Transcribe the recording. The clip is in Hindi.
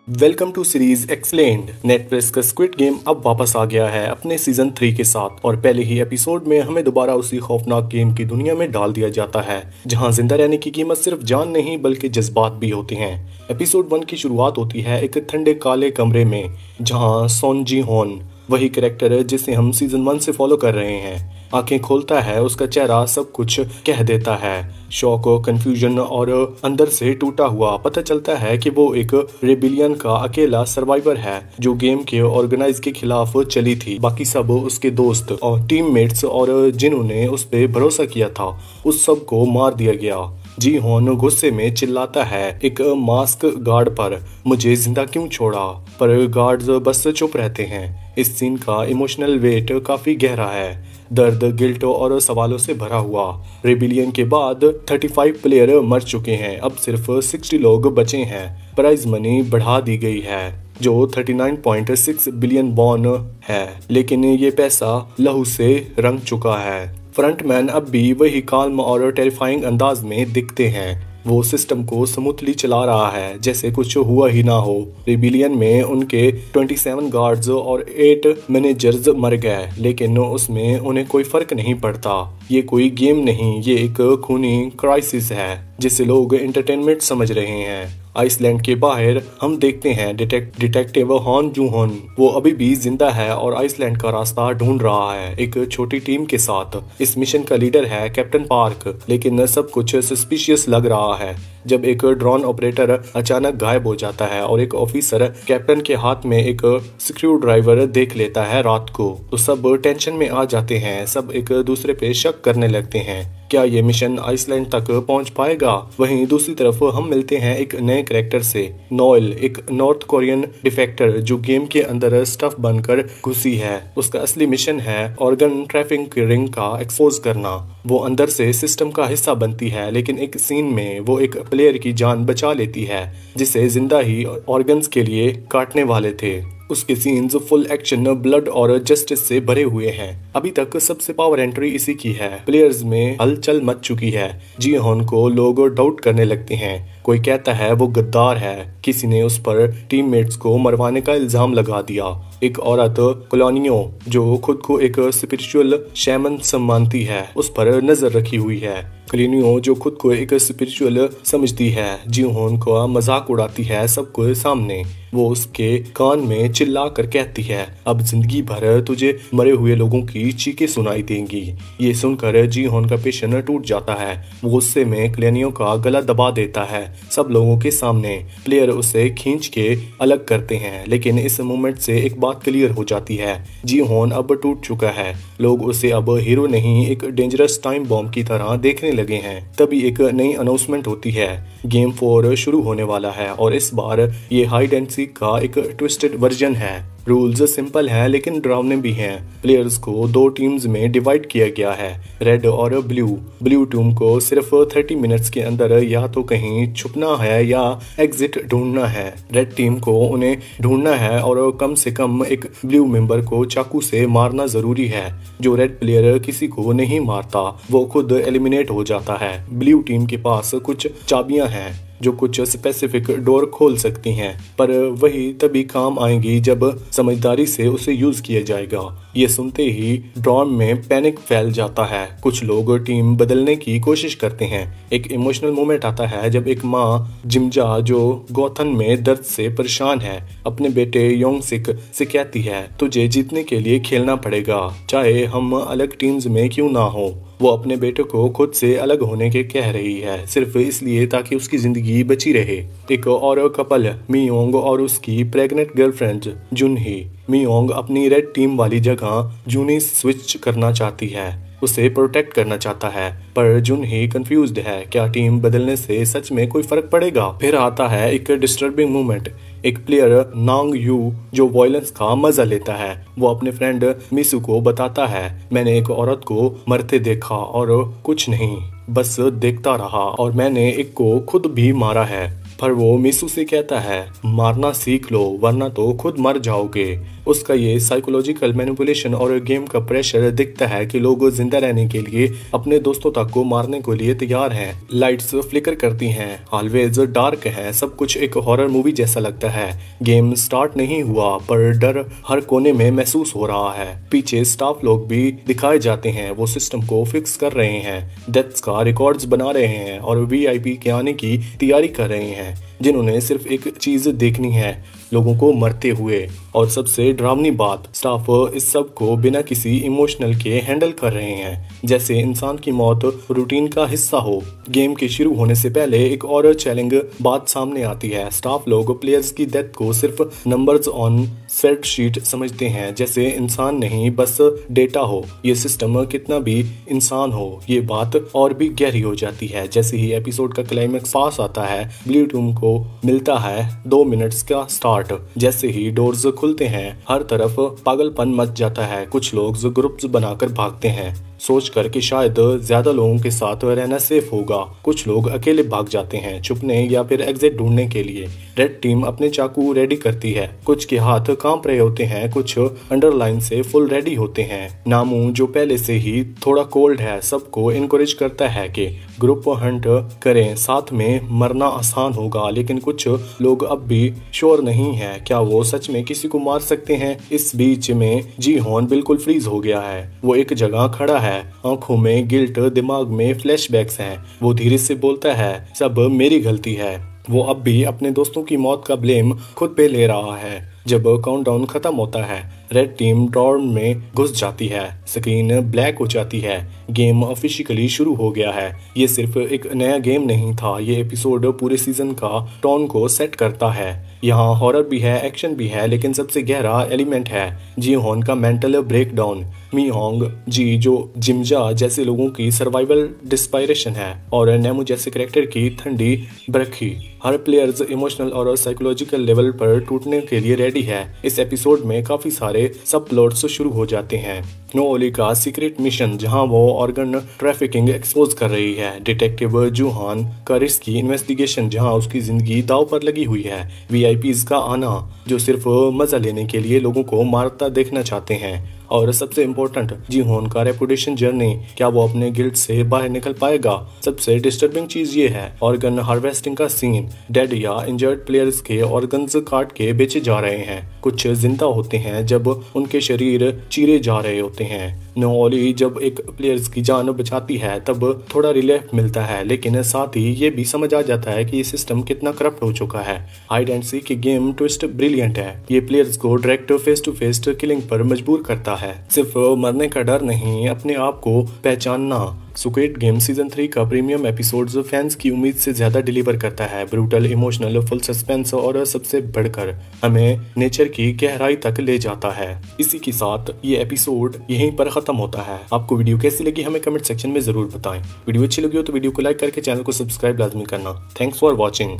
Welcome to series explained. Netflix का स्क्विड गेम अब वापस आ गया है अपने सीजन 3 के साथ और पहले ही एपिसोड में हमें दोबारा उसी खौफनाक गेम की दुनिया में डाल दिया जाता है जहां जिंदा रहने की कीमत सिर्फ जान नहीं बल्कि जज्बात भी होते हैं। एपिसोड 1 की शुरुआत होती है एक ठंडे काले कमरे में जहां सोन जी होन, वही कैरेक्टर जिसे हम सीजन 1 से फॉलो कर रहे हैं, आंखें खोलता है। उसका चेहरा सब कुछ कह देता है। शॉक, कंफ्यूजन और अंदर से टूटा हुआ। पता चलता है कि वो एक रेबिलियन का अकेला सर्वाइवर है जो गेम के ऑर्गेनाइज के खिलाफ चली थी। बाकी सब उसके दोस्त और टीममेट्स और जिन्होंने उस पर भरोसा किया था उस सब को मार दिया गया। जी होन गुस्से में चिल्लाता है एक मास्क गार्ड पर, मुझे जिंदा क्यों छोड़ा? पर गार्ड्स बस चुप रहते हैं। इस सीन का इमोशनल वेट काफी गहरा है, दर्द, गिल्ट और सवालों से भरा हुआ। रेबिलियन के बाद 35 प्लेयर मर चुके हैं, अब सिर्फ 60 लोग बचे हैं। प्राइज मनी बढ़ा दी गई है जो 39.6 बिलियन वॉन है, लेकिन ये पैसा लहू से रंग चुका है। फ्रंटमैन अब भी वही काल्म और टेरिफाइंग अंदाज में दिखते हैं। वो सिस्टम को स्मूथली चला रहा है जैसे कुछ हुआ ही ना हो। रिबिलियन में उनके 27 गार्ड्स और 8 मैनेजर्स मर गए, लेकिन उसमें उन्हें कोई फर्क नहीं पड़ता। ये कोई गेम नहीं, ये एक खूनी क्राइसिस है जिसे लोग एंटरटेनमेंट समझ रहे हैं। आइसलैंड के बाहर हम देखते हैं डिटेक्टिव हॉन जू होन। वो अभी भी जिंदा है और आइसलैंड का रास्ता ढूंढ रहा है एक छोटी टीम के साथ। इस मिशन का लीडर है कैप्टन पार्क, लेकिन सब कुछ सस्पिशियस लग रहा है जब एक ड्रोन ऑपरेटर अचानक गायब हो जाता है और एक ऑफिसर कैप्टन के हाथ में एक स्क्रू ड्राइवर देख लेता है रात को। तो सब टेंशन में आ जाते हैं, सब एक दूसरे पे शक करने लगते हैं। क्या ये मिशन आइसलैंड तक पहुंच पाएगा? वहीं दूसरी तरफ हम मिलते हैं एक नए कैरेक्टर से, नोएल, एक नॉर्थ कोरियन डिफेक्टर जो गेम के अंदर स्टफ बनकर घुसी है। उसका असली मिशन है ऑर्गन ट्रैफिकिंग का एक्सपोज करना। वो अंदर से सिस्टम का हिस्सा बनती है, लेकिन एक सीन में वो एक प्लेयर की जान बचा लेती है जिसे जिंदा ही ऑर्गन्स के लिए काटने वाले थे। उसके सीन्स फुल एक्शन, ब्लड और जस्टिस से भरे हुए हैं। अभी तक सबसे पावर एंट्री इसी की है। प्लेयर्स में हलचल मच चुकी है। जी होन को लोग डाउट करने लगते हैं। कोई कहता है वो गद्दार है, किसी ने उस पर टीममेट्स को मरवाने का इल्जाम लगा दिया। एक औरत कॉलोनियो जो खुद को एक स्पिरिचुअल शैमन मानती है उस पर नजर रखी हुई है। कॉलोनियो जो खुद को एक स्पिरिचुअल समझती है जी होन का मजाक उड़ाती है सबके सामने। वो उसके कान में चिल्ला कर कहती है, अब जिंदगी भर तुझे मरे हुए लोगों की चीखें सुनाई देंगी। ये सुनकर जी होन का पेशन टूट जाता है। वो गुस्से में कॉलोनियो का गला दबा देता है सब लोगों के सामने। प्लेयर उसे खींच के अलग करते हैं, लेकिन इस मोमेंट से एक बात क्लियर हो जाती है, जी होन अब टूट चुका है। लोग उसे अब हीरो नहीं एक डेंजरस टाइम बॉम्ब की तरह देखने लगे हैं। तभी एक नई अनाउंसमेंट होती है, गेम 4 शुरू होने वाला है और इस बार ये हाइड एंड सीक का एक ट्विस्टेड वर्जन है। रूल्स सिंपल हैं लेकिन डरावने भी हैं। प्लेयर्स को 2 टीम्स में डिवाइड किया गया है, रेड और ब्लू। ब्लू टीम को सिर्फ 30 मिनट्स के अंदर या तो कहीं छुपना है या एग्जिट ढूंढना है। रेड टीम को उन्हें ढूंढना है और कम से कम एक ब्लू मेंबर को चाकू से मारना जरूरी है। जो रेड प्लेयर किसी को नहीं मारता वो खुद एलिमिनेट हो जाता है। ब्लू टीम के पास कुछ चाबियां हैं जो कुछ स्पेसिफिक डोर खोल सकती हैं, पर वही तभी काम आएंगी जब समझदारी से उसे यूज किया जाएगा। ये सुनते ही ड्रॉन में पैनिक फैल जाता है। कुछ लोग टीम बदलने की कोशिश करते हैं। एक इमोशनल मोमेंट आता है जब एक माँ जिमजा जो गोथन में दर्द से परेशान है अपने बेटे योंग सिक से कहती है, तुझे जीतने के लिए खेलना पड़ेगा, चाहे हम अलग टीम्स में क्यों ना हो। वो अपने बेटे को खुद से अलग होने के कह रही है सिर्फ इसलिए ताकि उसकी जिंदगी बची रहे। एक और कपल, मियोंग और उसकी प्रेग्नेंट गर्लफ्रेंड जुनही। मियोंग अपनी रेड टीम वाली जगह जूनी स्विच करना चाहती है, उसे प्रोटेक्ट करना चाहता है, पर जुनही कंफ्यूज्ड है। क्या टीम बदलने से सच में कोई फर्क पड़ेगा? फिर आता है एक डिस्टर्बिंग मोमेंट। एक प्लेयर नांग यू जो वॉयलेंस का मजा लेता है, वो अपने फ्रेंड मिसू को बताता है, मैंने एक औरत को मरते देखा और कुछ नहीं, बस देखता रहा और मैंने एक को खुद भी मारा है। पर वो मिसू से कहता है मारना सीख लो वरना तो खुद मर जाओगे। उसका ये साइकोलॉजिकल मैनिपुलेशन और गेम का प्रेशर दिखता है कि लोग जिंदा रहने के लिए अपने दोस्तों तक को मारने के लिए तैयार हैं। लाइट्स फ्लिकर करती हैं, हॉलवेज डार्क है, सब कुछ एक हॉरर मूवी जैसा लगता है। गेम स्टार्ट नहीं हुआ पर डर हर कोने में महसूस हो रहा है। पीछे स्टाफ लोग भी दिखाए जाते हैं, वो सिस्टम को फिक्स कर रहे हैं, डेथ्स का रिकॉर्ड्स बना रहे हैं और वीआईपी के आने की तैयारी कर रहे हैं जिन्होंने सिर्फ एक चीज देखनी है, लोगों को मरते हुए। और सबसे डरावनी बात, स्टाफ इस सब को बिना किसी इमोशनल के हैंडल कर रहे हैं, जैसे इंसान की मौत रूटीन का हिस्सा हो। गेम के शुरू होने से पहले एक और चैलेंज बात सामने आती है। स्टाफ लोग प्लेयर्स की डेथ को सिर्फ नंबर्स ऑन स्प्रेडशीट समझते हैं, जैसे इंसान नहीं बस डेटा हो। ये सिस्टम कितना भी इंसान हो, ये बात और भी गहरी हो जाती है। जैसे ही एपिसोड का क्लाइमेक्स पास आता है, ब्लू टूम को मिलता है 2 मिनट्स का स्टार्ट। जैसे ही डोर्स खुलते हैं हर तरफ पागलपन मच जाता है। कुछ लोग ग्रुप्स बनाकर भागते हैं सोचकर कि शायद ज्यादा लोगों के साथ रहना सेफ होगा। कुछ लोग अकेले भाग जाते हैं छुपने या फिर एग्जिट ढूंढने के लिए। रेड टीम अपने चाकू रेडी करती है, कुछ के हाथ कांप रहे होते हैं, कुछ अंडरलाइन से फुल रेडी होते हैं। नामू जो पहले से ही थोड़ा कोल्ड है, सबको इनकरेज करता है कि ग्रुप हंट करें, साथ में मरना आसान होगा। लेकिन कुछ लोग अब भी श्योर नहीं है क्या वो सच में किसी को मार सकते हैं। इस बीच में जी हॉन बिल्कुल फ्रीज हो गया है, वो एक जगह खड़ा है, आंखों में गिल्ट, दिमाग में फ्लैशबैक्स हैं। वो धीरे से बोलता है सब मेरी गलती है। वो अब भी अपने दोस्तों की मौत का ब्लेम खुद पे ले रहा है। जब काउंटडाउन खत्म होता है, रेड टीम डॉर्म में घुस जाती है, स्क्रीन ब्लैक हो जाती है, गेम ऑफिशियली शुरू हो गया है। ये सिर्फ एक नया गेम नहीं था, ये एपिसोड पूरे सीजन का टोन को सेट करता है। यहाँ हॉरर भी है, एक्शन भी है, लेकिन सबसे गहरा एलिमेंट है जी हॉन का मेंटल ब्रेकडाउन। मी होंग जी जो जिमजा जैसे लोगों की सर्वाइवल डिस्पायरेशन है और नेमू जैसे कैरेक्टर की ठंडी बरखी। हर प्लेयर्स इमोशनल और साइकोलॉजिकल लेवल पर टूटने के लिए रेडी है। इस एपिसोड में काफी सारे सब प्लॉट्स शुरू हो जाते हैं। नो ओली का सीक्रेट मिशन जहां वो ऑर्गन ट्रैफिकिंग एक्सपोज कर रही है, डिटेक्टिव जूहान का रिस्की इन्वेस्टिगेशन जहां उसकी जिंदगी दांव पर लगी हुई है, वीआईपीज का आना जो सिर्फ मजा लेने के लिए लोगों को मारता देखना चाहते हैं, और सबसे इम्पोर्टेंट जी हॉन का रेपुटेशन जर्नी, क्या वो अपने गिल्ड से बाहर निकल पाएगा। सबसे डिस्टर्बिंग चीज ये है ऑर्गन हार्वेस्टिंग का सीन। डेड या इंजर्ड प्लेयर्स के ऑर्गन्स काट के बेचे जा रहे हैं, कुछ जिंदा होते हैं जब उनके शरीर चीरे जा रहे होते हैं। नो ओली जब एक प्लेयर्स की जान बचाती है तब थोड़ा रिलीफ मिलता है, लेकिन साथ ही ये भी समझ आ जाता है कि ये सिस्टम कितना करप्ट हो चुका है। हाइड एंड सीक की गेम ट्विस्ट ब्रिलियंट है, ये प्लेयर्स को direct face to face killing पर मजबूर करता है। सिर्फ मरने का डर नहीं, अपने आप को पहचानना। स्क्विड गेम सीजन 3 का प्रीमियम एपिसोड्स फैंस की उम्मीद से ज्यादा डिलीवर करता है। ब्रूटल, इमोशनल, फुल सस्पेंस और सबसे बढ़कर हमें नेचर की गहराई तक ले जाता है। इसी के साथ ये एपिसोड यहीं पर खत्म होता है। आपको वीडियो कैसी लगी हमें कमेंट सेक्शन में जरूर बताएं। वीडियो अच्छी लगी हो तो वीडियो को लाइक करके चैनल को सब्सक्राइब लाजमी करना। Thanks for watching.